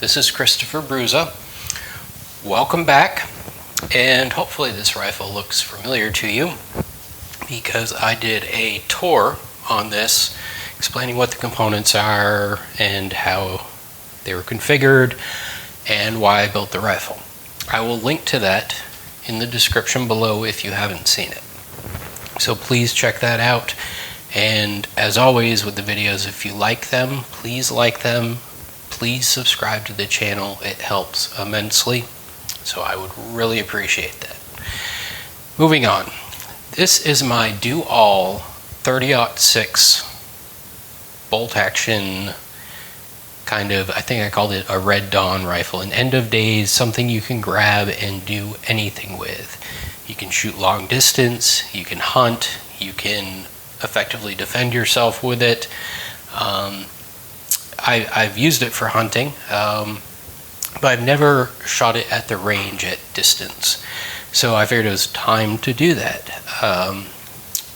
This is Christopher Bruza. Welcome back, and hopefully this rifle looks familiar to you because I did a tour on this explaining what the components are and how they were configured and why I built the rifle. I will link to that in the description below if you haven't seen it. So please check that out. And as always with the videos, if you like them, please like them. Please subscribe to the channel. It helps immensely. So I would really appreciate that. Moving on. This is my do-all 30-06 bolt action kind of, I think I called it a Red Dawn rifle. An end of days, something you can grab and do anything with. You can shoot long distance, you can hunt, you can effectively defend yourself with it. I've used it for hunting, but I've never shot it at the range at distance. So I figured it was time to do that.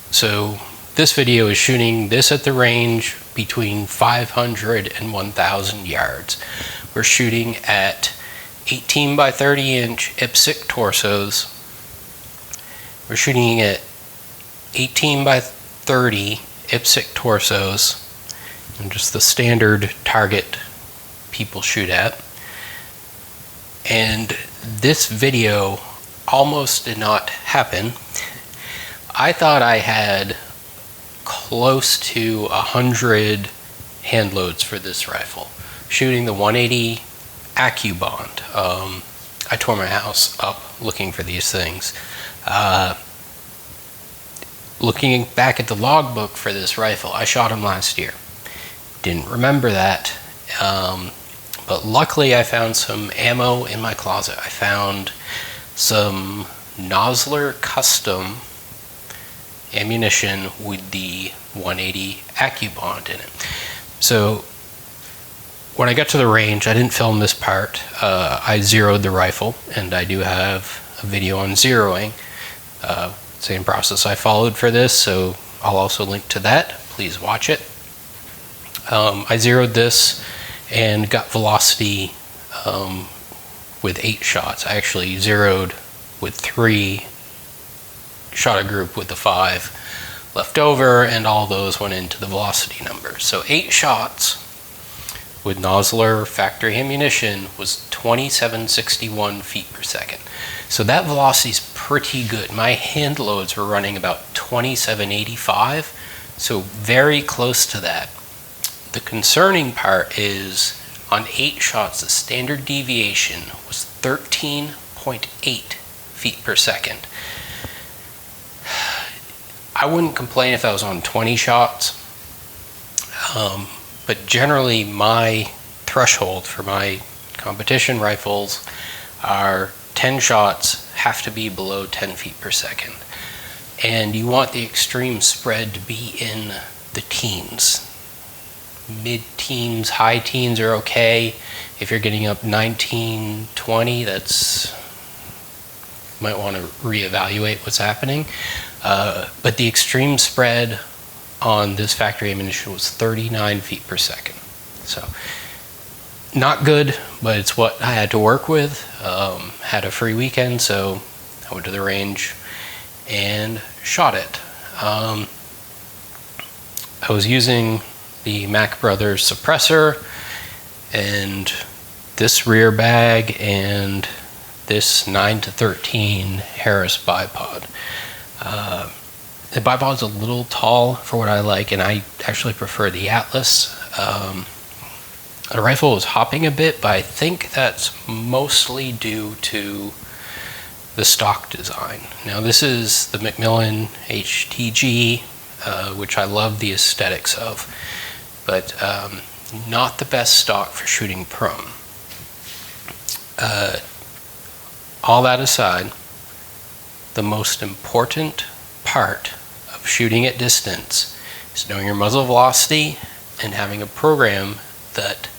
So this video is shooting this at the range between 500 and 1,000 yards. We're shooting at 18 by 30 inch IPSC torsos. We're shooting at 18 by 30 IPSC torsos, and just the standard target people shoot at. And this video almost did not happen. I thought I had close to 100 hand loads for this rifle, shooting the 180 AccuBond. I tore my house up looking for these things. Looking back at the logbook for this rifle, I shot him last year. Didn't remember that, but luckily I found some ammo in my closet. I found some Nosler custom ammunition with the 180 AccuBond in it. So when I got to the range, I didn't film this part. I zeroed the rifle, and I do have a video on zeroing. Same process I followed for this, so I'll also link to that. Please watch it. I zeroed this and got velocity with 8 shots. I actually zeroed with 3, shot a group with the 5 left over, and all those went into the velocity number. So 8 shots with Nosler factory ammunition was 2761 feet per second. So that velocity is pretty good. My hand loads were running about 2785, so very close to that. The concerning part is on 8 shots, the standard deviation was 13.8 feet per second. I wouldn't complain if I was on 20 shots, but generally my threshold for my competition rifles are 10 shots have to be below 10 feet per second. And you want the extreme spread to be in the teens. Mid-teens, high teens are okay. If you're getting up 19, 20, that's, might want to reevaluate what's happening. But the extreme spread on this factory ammunition was 39 feet per second. So not good, but it's what I had to work with. Had a free weekend, so I went to the range and shot it. I was using the Mack Brothers Suppressor and this rear bag and this 9-13 Harris Bipod. The Bipod's a little tall for what I like, and I actually prefer the Atlas. The rifle was hopping a bit, but I think that's mostly due to the stock design. Now this is the McMillan HTG, which I love the aesthetics of, but not the best stock for shooting prone. All that aside, the most important part of shooting at distance is knowing your muzzle velocity and having a program that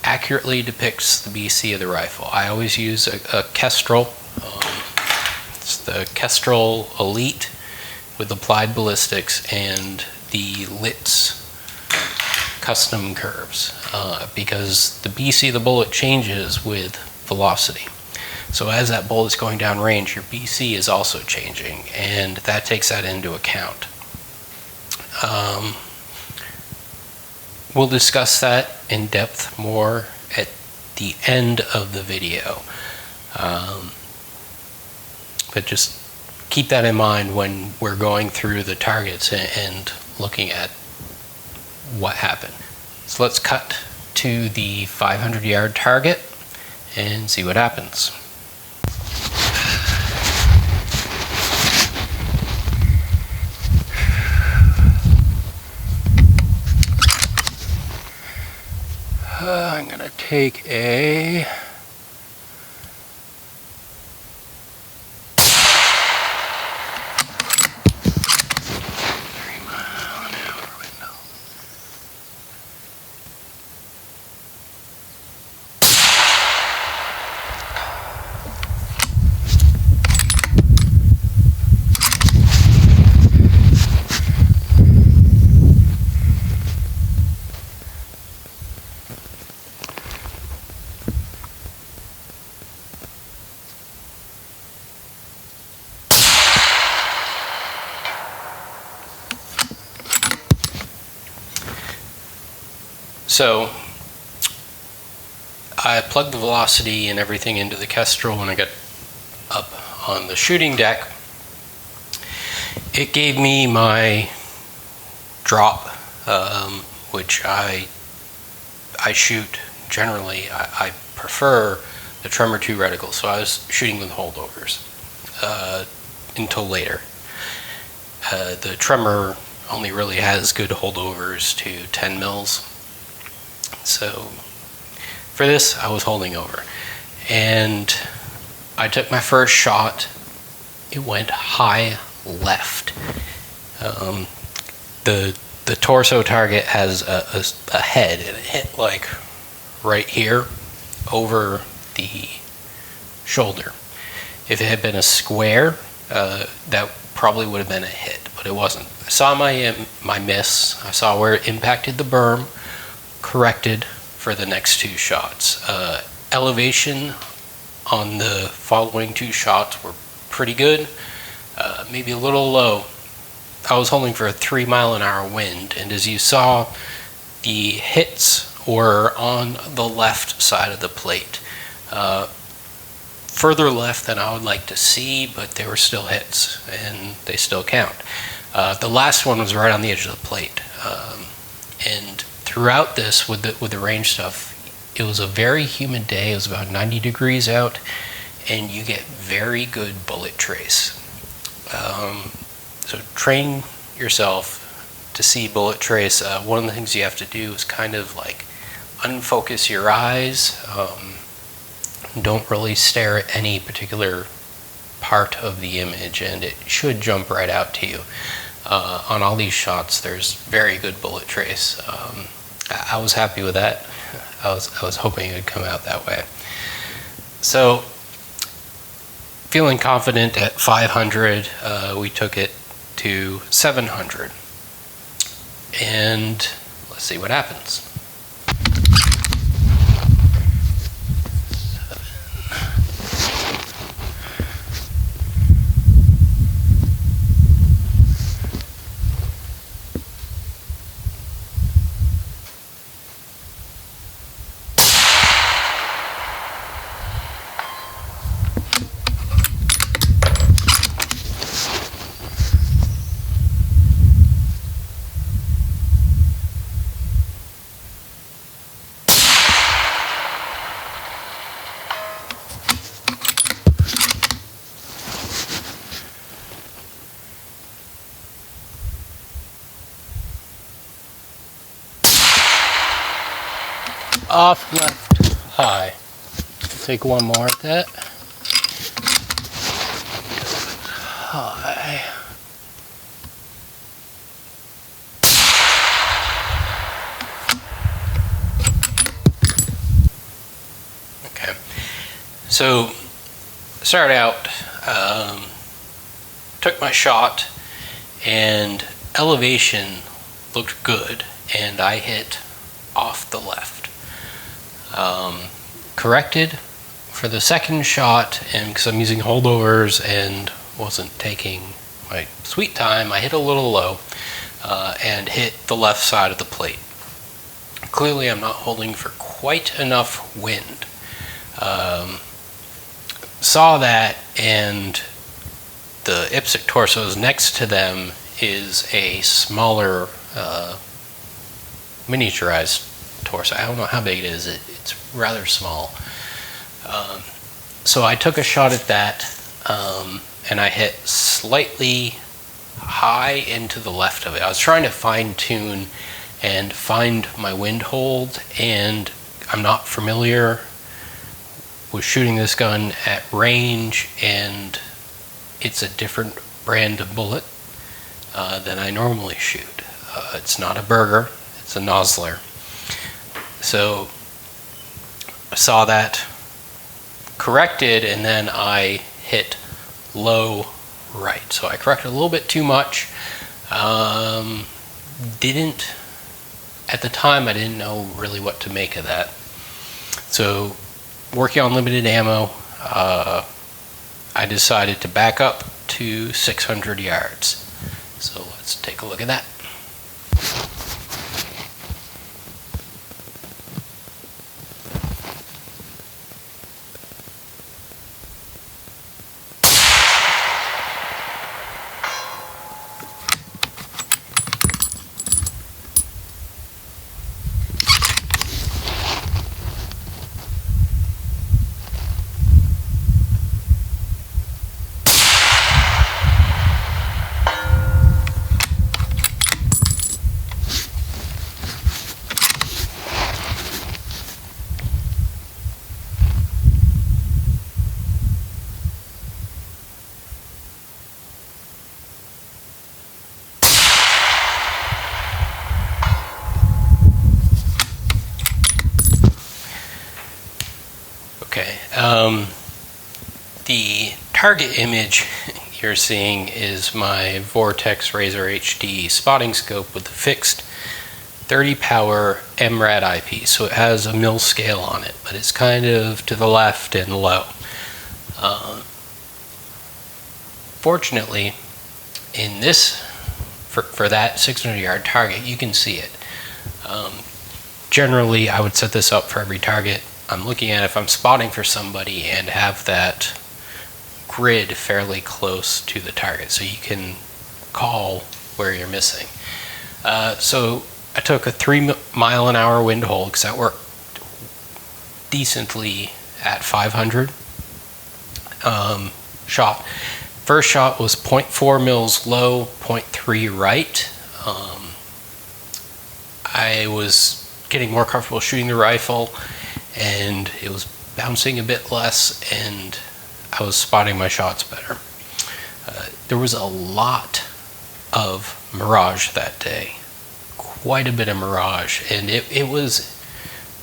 accurately depicts the BC of the rifle. I always use a Kestrel. It's the Kestrel Elite with applied ballistics and the Litz custom curves because the BC of the bullet changes with velocity. So as that bullet's going down range, your BC is also changing, and that takes that into account. We'll discuss that in depth more at the end of the video. But just keep that in mind when we're going through the targets and looking at what happened. So let's cut to the 500-yard target and see what happens. I'm gonna take a So I plugged the velocity and everything into the Kestrel when I got up on the shooting deck. It gave me my drop, which I shoot generally. I prefer the Tremor 2 reticle, so I was shooting with holdovers until later. The Tremor only really has good holdovers to 10 mils. So for this, I was holding over, and I took my first shot. It went high left. The torso target has a head, and it hit like right here over the shoulder. If it had been a square, that probably would have been a hit, but it wasn't. I saw my miss. I saw where it impacted the berm. Corrected for the next two shots. Elevation on the following two shots were pretty good, maybe a little low. I was holding for a 3-mile-an-hour wind, and as you saw, the hits were on the left side of the plate. Further left than I would like to see, but they were still hits, and they still count. The last one was right on the edge of the plate, and throughout this, with the range stuff, it was a very humid day. It was about 90 degrees out, and you get very good bullet trace. So train yourself to see bullet trace. One of the things you have to do is kind of like unfocus your eyes. Don't really stare at any particular part of the image, and it should jump right out to you. On all these shots, there's very good bullet trace. I was happy with that. I was hoping it would come out that way. So, feeling confident at 500, we took it to 700. And let's see what happens. Off left high. Take one more at that. High. Okay. So started out, took my shot, and elevation looked good, and I hit off the left. Corrected for the second shot, and because I'm using holdovers and wasn't taking my sweet time, I hit a little low and hit the left side of the plate. Clearly I'm not holding for quite enough wind. Saw that, and the IPSC torsos next to them is a smaller miniaturized torso. I don't know how big it is. It's rather small. So I took a shot at that, and I hit slightly high into the left of it. I was trying to fine tune and find my wind hold, and I'm not familiar with shooting this gun at range, and it's a different brand of bullet than I normally shoot. It's not a Burger, it's a Nosler. So I saw that, corrected, and then I hit low right. So I corrected a little bit too much. At the time, I didn't know really what to make of that. So working on limited ammo, I decided to back up to 600 yards. So let's take a look at that. Okay, the target image you're seeing is my Vortex Razor HD spotting scope with the fixed 30 power MRAD eyepiece. So it has a mil scale on it, but it's kind of to the left and low. Fortunately, in this, for that 600 yard target, you can see it. Generally, I would set this up for every target. I'm looking at if I'm spotting for somebody and have that grid fairly close to the target, so you can call where you're missing. So I took a 3 mile an hour wind hold because that worked decently at 500. Shot. First shot was 0.4 mils low, 0.3 right. I was getting more comfortable shooting the rifle, and it was bouncing a bit less, and I was spotting my shots better. There was a lot of mirage that day, quite a bit of mirage, and it was,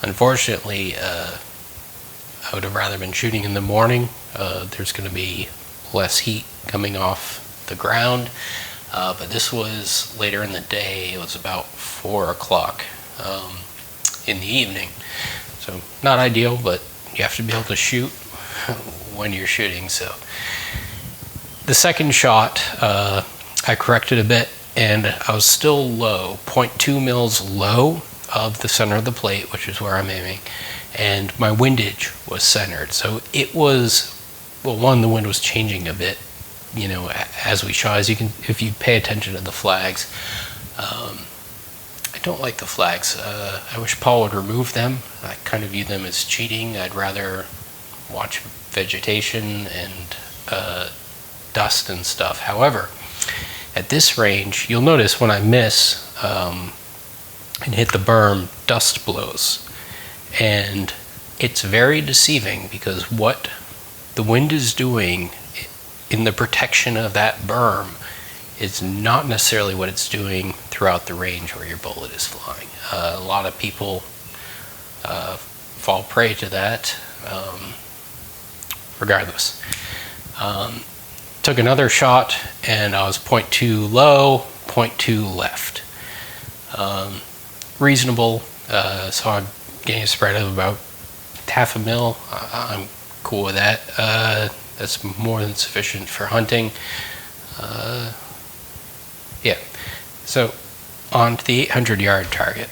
unfortunately, I would have rather been shooting in the morning. There's going to be less heat coming off the ground, but this was later in the day. It was about 4 o'clock in the evening. So not ideal, but you have to be able to shoot when you're shooting. So the second shot, I corrected a bit, and I was still low, 0.2 mils low of the center of the plate, which is where I'm aiming, and my windage was centered. So it was, well, one, the wind was changing a bit, you know, as we shot. As you can, if you pay attention to the flags. I don't like the flags. I wish Paul would remove them. I kind of view them as cheating. I'd rather watch vegetation and dust and stuff. However, at this range, you'll notice when I miss and hit the berm, dust blows. And it's very deceiving, because what the wind is doing in the protection of that berm is not necessarily what it's doing throughout the range where your bullet is flying. A lot of people fall prey to that. Regardless, took another shot, and I was 0.2 low, 0.2 left. Reasonable. So I'm getting a spread of about half a mil. I'm cool with that. That's more than sufficient for hunting. Yeah, so on to the 800-yard target.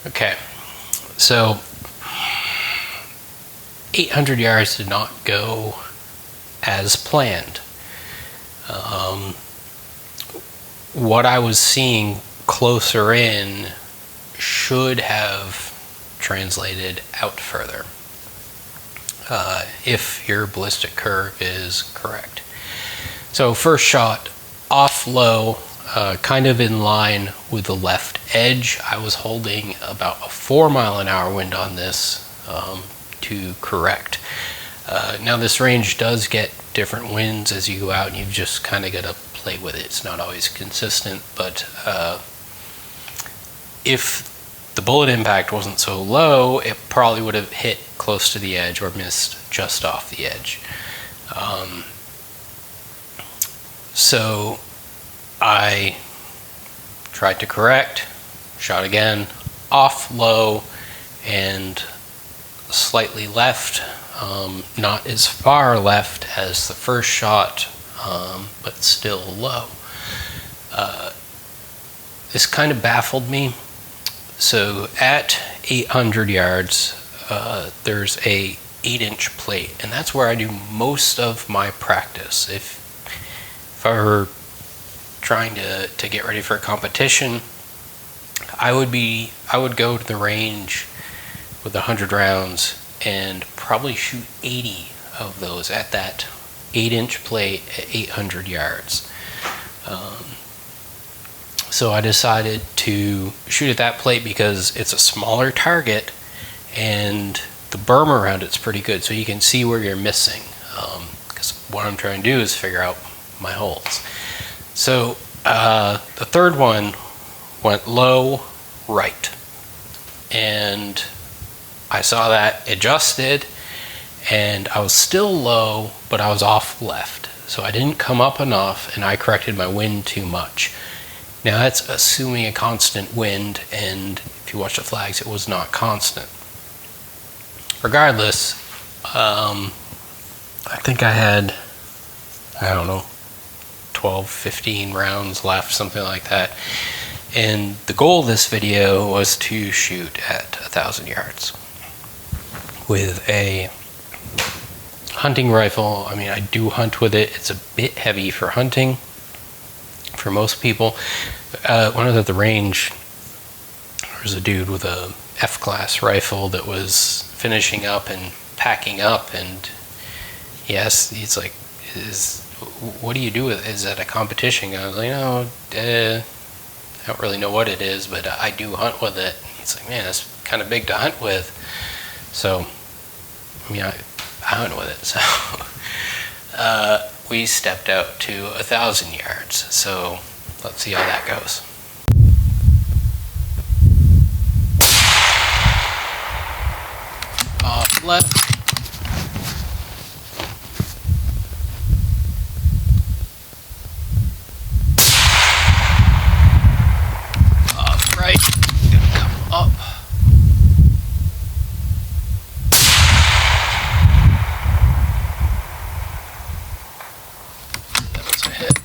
Okay, so 800 yards did not go as planned. What I was seeing closer in should have translated out further, if your ballistic curve is correct. So first shot, off low, kind of in line with the left edge. I was holding about a 4-mile-an-hour wind on this to correct. Now this range does get different winds as you go out, and you've just kind of got to play with it. It's not always consistent, but if the bullet impact wasn't so low, it probably would have hit close to the edge or missed just off the edge. So I tried to correct, shot again, off low and slightly left, not as far left as the first shot, but still low. This kind of baffled me. So at 800 yards, there's a 8-inch plate, and that's where I do most of my practice. If I were trying to get ready for a competition, I would go to the range with 100 rounds and probably shoot 80 of those at that 8-inch plate at 800 yards. So I decided to shoot at that plate because it's a smaller target and the berm around it's pretty good, so you can see where you're missing. Because what I'm trying to do is figure out my holes. So the third one went low right, and I saw that adjusted, and I was still low, but I was off left. So I didn't come up enough, and I corrected my wind too much. Now that's assuming a constant wind, and if you watch the flags, it was not constant. Regardless, I think I had, I don't know, 12, 15 rounds left, something like that. And the goal of this video was to shoot at 1,000 yards with a hunting rifle. I mean, I do hunt with it. It's a bit heavy for hunting for most people. When I was at the range, there was a dude with a F-class rifle that was finishing up and packing up, and yes, he's like, what do you do with it? Is that a competition? I was like, no, I don't really know what it is, but I do hunt with it. He's like, man, that's kind of big to hunt with. So, I mean, I hunt with it. So, we stepped out to 1,000 yards. So, let's see how that goes. Off left. Off right. Gonna come up. That was a hit.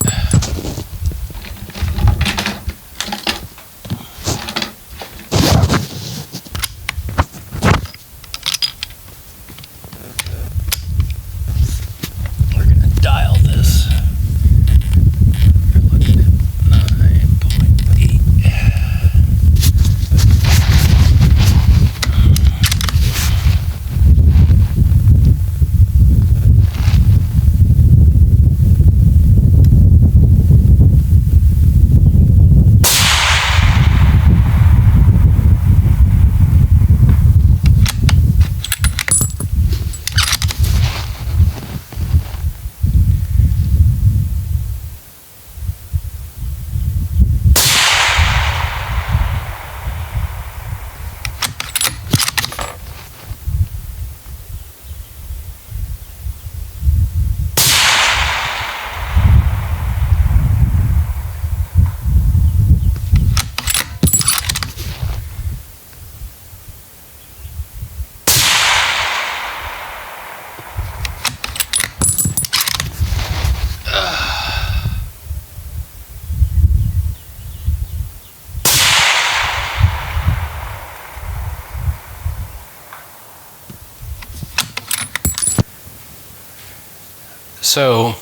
So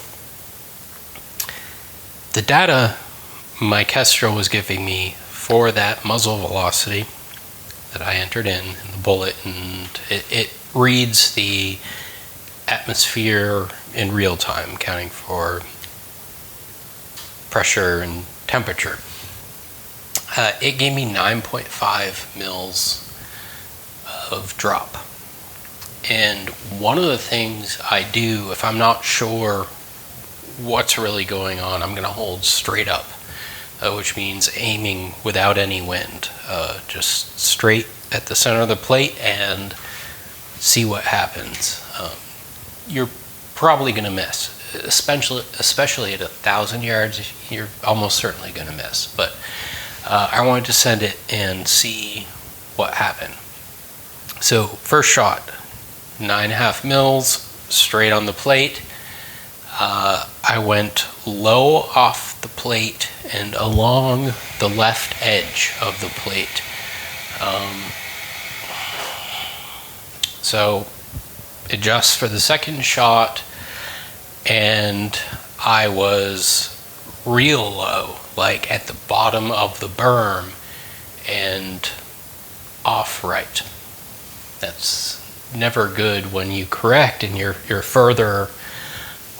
the data my Kestrel was giving me for that muzzle velocity that I entered in the bullet, and it reads the atmosphere in real time, counting for pressure and temperature. It gave me 9.5 mils of drop. And one of the things I do, if I'm not sure what's really going on, I'm going to hold straight up, which means aiming without any wind, just straight at the center of the plate and see what happens. You're probably going to miss, especially at 1,000 yards. You're almost certainly going to miss, but I wanted to send it and see what happened. So first shot, 9.5 mils straight on the plate. I went low off the plate and along the left edge of the plate. So adjust for the second shot, and I was real low, like at the bottom of the berm and off right. That's never good when you correct and you're further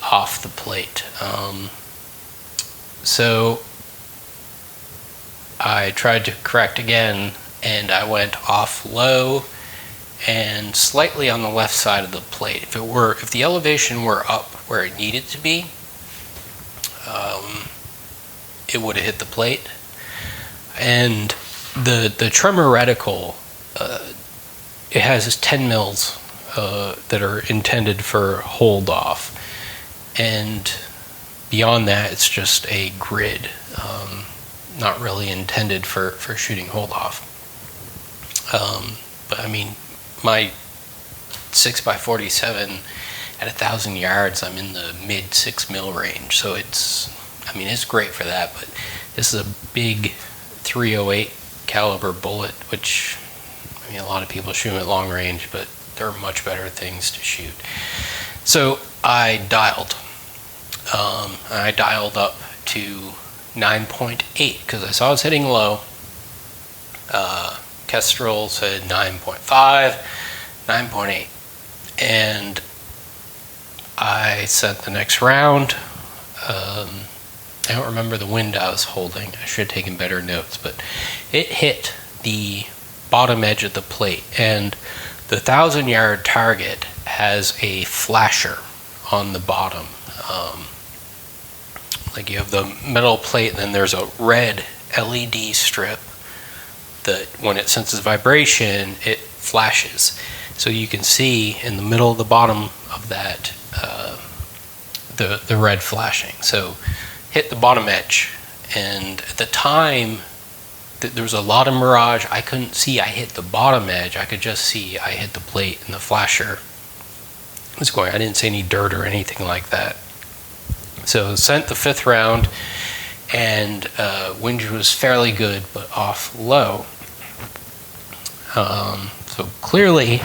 off the plate. So I tried to correct again, and I went off low and slightly on the left side of the plate. If the elevation were up where it needed to be, it would have hit the plate. And the Tremor reticle, it has 10 mils that are intended for hold off, and beyond that it's just a grid, not really intended for shooting hold off. But I mean, my 6x47 at 1,000 yards, I'm in the mid 6 mil range, so it's great for that. But this is a big 308 caliber bullet, which, I mean, a lot of people shoot at long range, but there are much better things to shoot. So I dialed. I dialed up to 9.8 because I saw I was hitting low. Kestrel said 9.5, 9.8, and I sent the next round. I don't remember the wind I was holding. I should have taken better notes, but it hit the bottom edge of the plate, and the 1,000-yard target has a flasher on the bottom. Like you have the metal plate, and then there's a red LED strip that when it senses vibration, it flashes. So you can see in the middle of the bottom of that, the red flashing. So hit the bottom edge, and at the time there was a lot of mirage. I couldn't see I hit the bottom edge. I could just see I hit the plate, and the flasher was going. I didn't see any dirt or anything like that. So sent the fifth round, and wind was fairly good, but off low. So clearly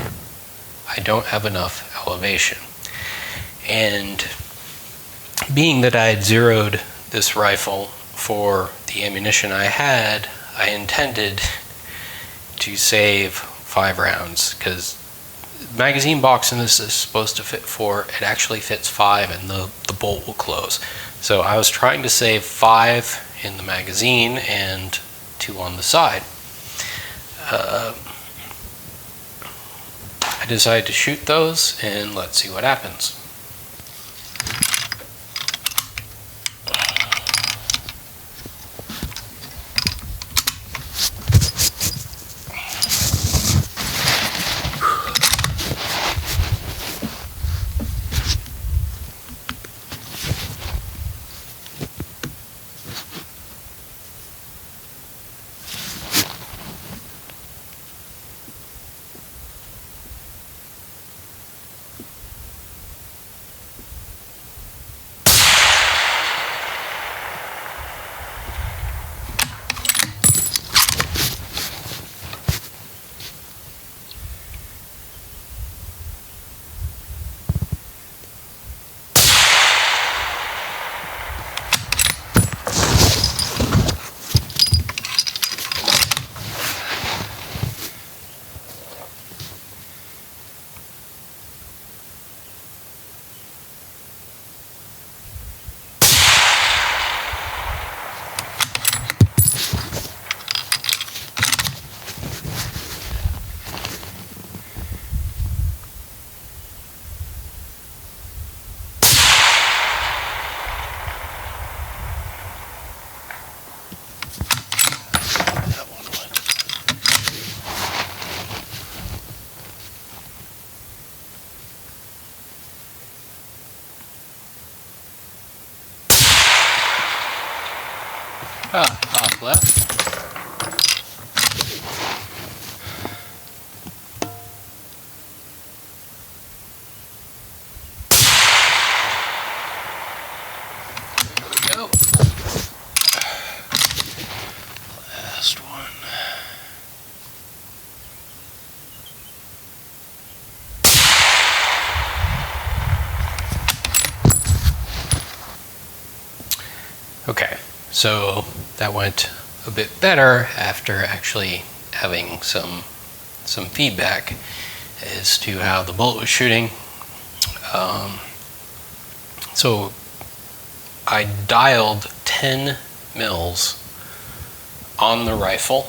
I don't have enough elevation. And being that I had zeroed this rifle for the ammunition I had, I intended to save 5 rounds, because the magazine box in this is supposed to fit 4. It actually fits 5, and the bolt will close. So I was trying to save 5 in the magazine and 2 on the side. I decided to shoot those, and let's see what happens. off left. There we go. Last one. Okay, so that went a bit better after actually having some feedback as to how the bullet was shooting. So I dialed 10 mils on the rifle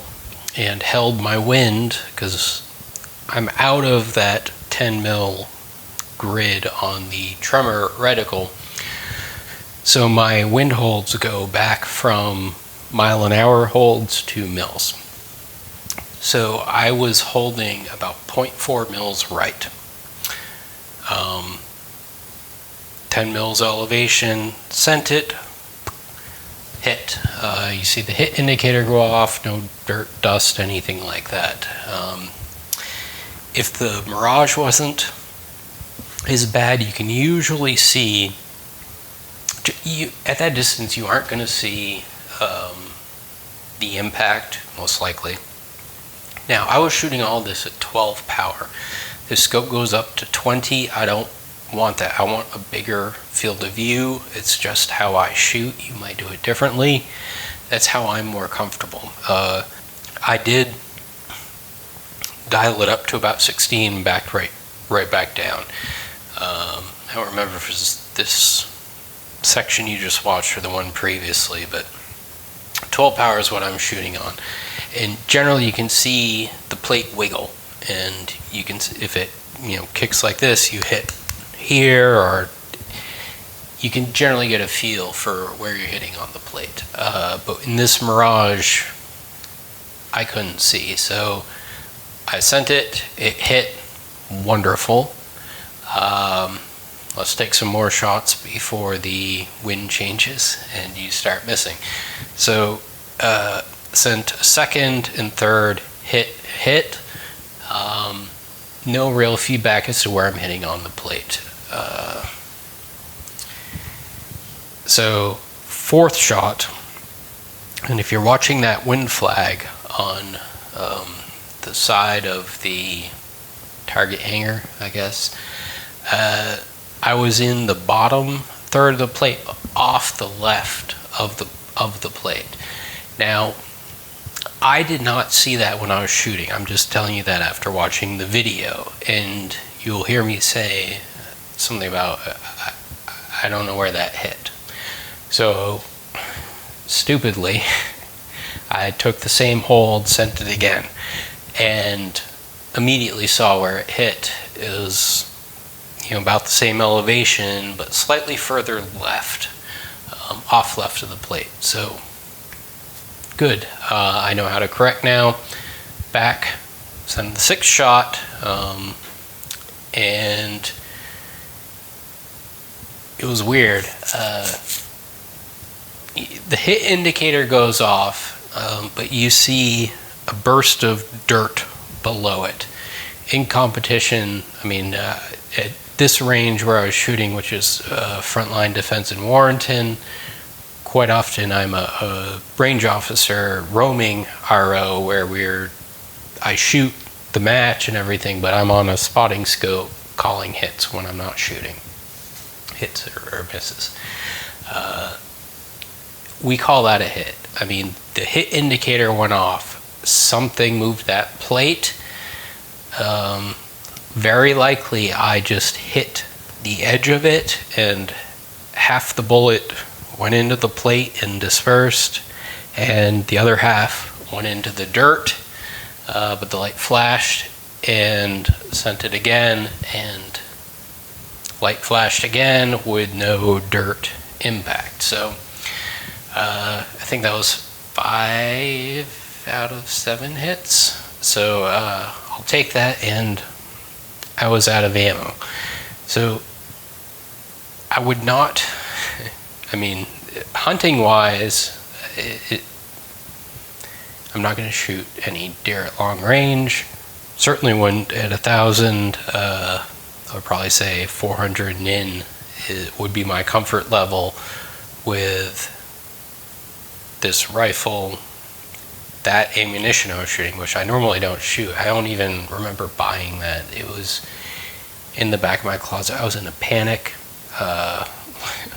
and held my wind because I'm out of that 10 mil grid on the Tremor reticle. So my wind holds go back from mile-an-hour holds to mils. So I was holding about 0.4 mils right. 10 mils elevation, sent it, hit. You see the hit indicator go off, no dirt, dust, anything like that. If the mirage wasn't as bad, you can usually see at that distance, you aren't going to see the impact, most likely. Now, I was shooting all this at 12 power. The scope goes up to 20. I don't want that. I want a bigger field of view. It's just how I shoot. You might do it differently. That's how I'm more comfortable. I did dial it up to about 16, back right back down. I don't remember if it was this section you just watched or the one previously, but 12 power is what I'm shooting on. And generally you can see the plate wiggle, and you can, if it kicks like this, you hit here, or you can generally get a feel for where you're hitting on the plate. But in this mirage, I couldn't see, so I sent it, it hit, wonderful. Let's take some more shots before the wind changes and you start missing. So sent second and third, hit. No real feedback as to where I'm hitting on the plate. So fourth shot, and if you're watching that wind flag on the side of the target hanger, I guess, I was in the bottom third of the plate, off the left of the plate. Now, I did not see that when I was shooting. I'm just telling you that after watching the video, and you'll hear me say something about I don't know where that hit. So, stupidly, I took the same hold, sent it again, and immediately saw where it hit. It was about the same elevation, but slightly further left, off left of the plate. So good. I know how to correct now. Back, send the sixth shot, and it was weird. The hit indicator goes off, but you see a burst of dirt below it. In competition, I mean, at this range where I was shooting, which is frontline defense in Warrenton, quite often I'm a range officer roaming RO where I shoot the match and everything, but I'm on a spotting scope calling hits when I'm not shooting. Hits or misses. We call that a hit. I mean, the hit indicator went off. Something moved that plate. Very likely I just hit the edge of it and half the bullet went into the plate and dispersed, and the other half went into the dirt, but the light flashed and sent it again, and light flashed again with no dirt impact. So I think that was 5 out of 7 hits. So I'll take that, and I was out of ammo. So I would not, I mean, hunting wise, I'm not going to shoot any deer at long range. Certainly wouldn't at 1,000. I would probably say 400 and in would be my comfort level with this rifle. That ammunition I was shooting, which I normally don't shoot. I don't even remember buying that. It was in the back of my closet. I was in a panic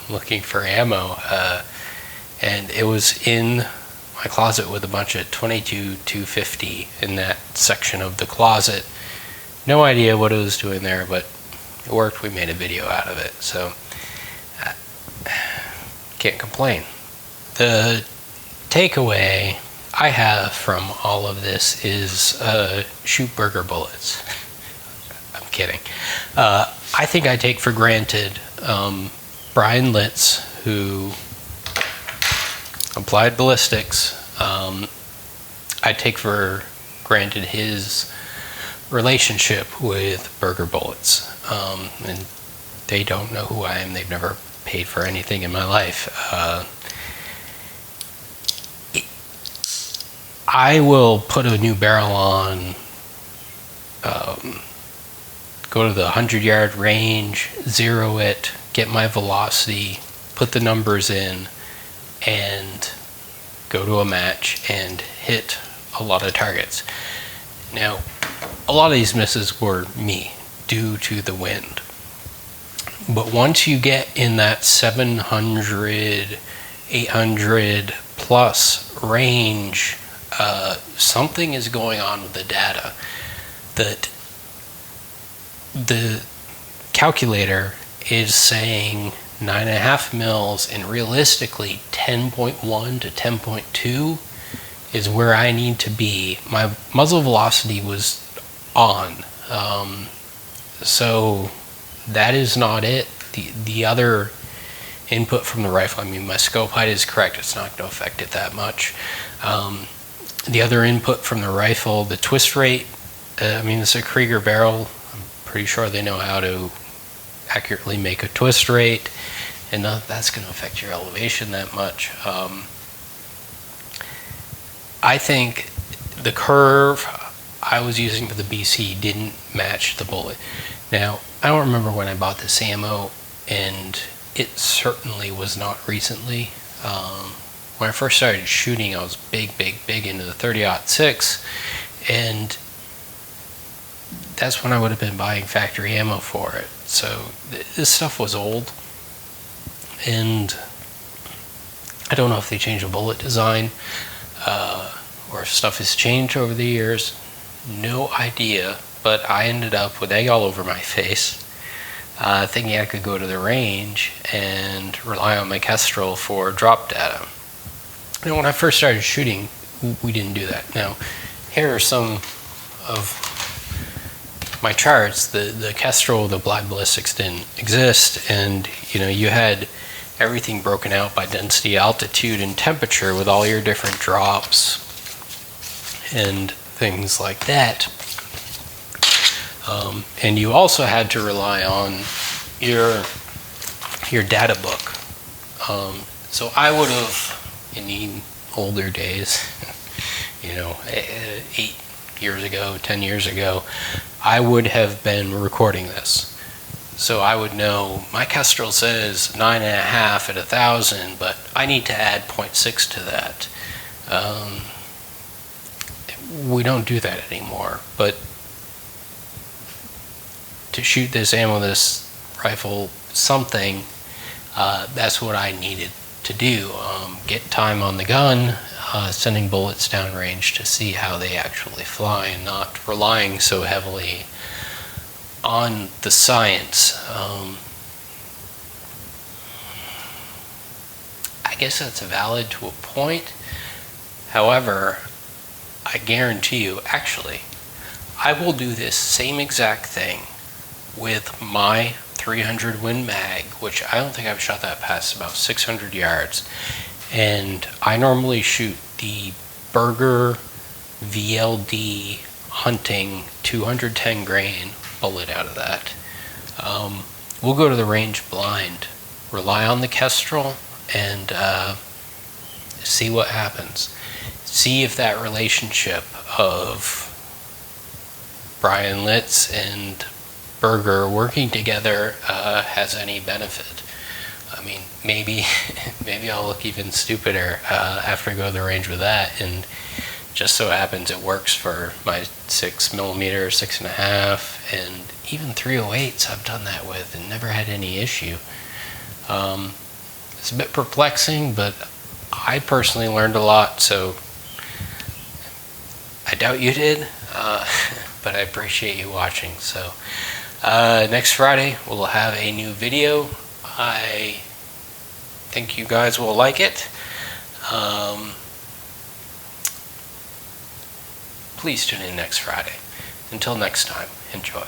looking for ammo, and it was in my closet with a bunch of 22-250 in that section of the closet. No idea what it was doing there, but it worked. We made a video out of it, so can't complain. The takeaway I have from all of this is shoot burger bullets. I'm kidding. I think I take for granted Brian Litz, who applied ballistics. I take for granted his relationship with burger bullets, and they don't know who I am. They've never paid for anything in my life. I will put a new barrel on, go to the 100-yard range, zero it, get my velocity, put the numbers in, and go to a match and hit a lot of targets. Now, a lot of these misses were me due to the wind. But once you get in that 700, 800 plus range, something is going on with the data that the calculator is saying 9.5 mils, and realistically 10.1 to 10.2 is where I need to be. My muzzle velocity was on, so that is not it. The other input from the rifle, I mean, my scope height is correct, it's not going to affect it that much. The other input from the rifle, the twist rate, I mean, it's a Krieger barrel. I'm pretty sure they know how to accurately make a twist rate, and that's going to affect your elevation that much. I think the curve I was using for the BC didn't match the bullet. Now, I don't remember when I bought this ammo, and it certainly was not recently. When I first started shooting, I was big into the 30-06, and that's when I would have been buying factory ammo for it. So this stuff was old, and I don't know if they changed the bullet design or if stuff has changed over the years. No idea, but I ended up with egg all over my face, thinking I could go to the range and rely on my Kestrel for drop data. And when I first started shooting, we didn't do that. Now, here are some of my charts. The Kestrel, the Black Ballistics didn't exist, and you had everything broken out by density, altitude, and temperature with all your different drops and things like that. And you also had to rely on your data book. So I would have, in the older days, 8 years ago, 10 years ago, I would have been recording this. So I would know my Kestrel says 9.5 at 1,000, but I need to add 0.6 to that. We don't do that anymore, but to shoot this ammo, this rifle, something, that's what I needed to do. Get time on the gun, sending bullets downrange to see how they actually fly, and not relying so heavily on the science. I guess that's valid to a point. However, I guarantee you, actually, I will do this same exact thing with my 300 Win Mag, which I don't think I've shot that past about 600 yards. And I normally shoot the Berger VLD hunting 210 grain bullet out of that. We'll go to the range blind, rely on the Kestrel, and see what happens. see if that relationship of Brian Litz and Berger working together has any benefit. I mean, maybe I'll look even stupider after I go to the range with that, and just so happens it works for my 6mm, 6.5, and even 308s I've done that with and never had any issue. It's a bit perplexing, but I personally learned a lot, so I doubt you did, but I appreciate you watching. So next Friday we'll have a new video. I think you guys will like it. Please tune in next Friday. Until next time, enjoy.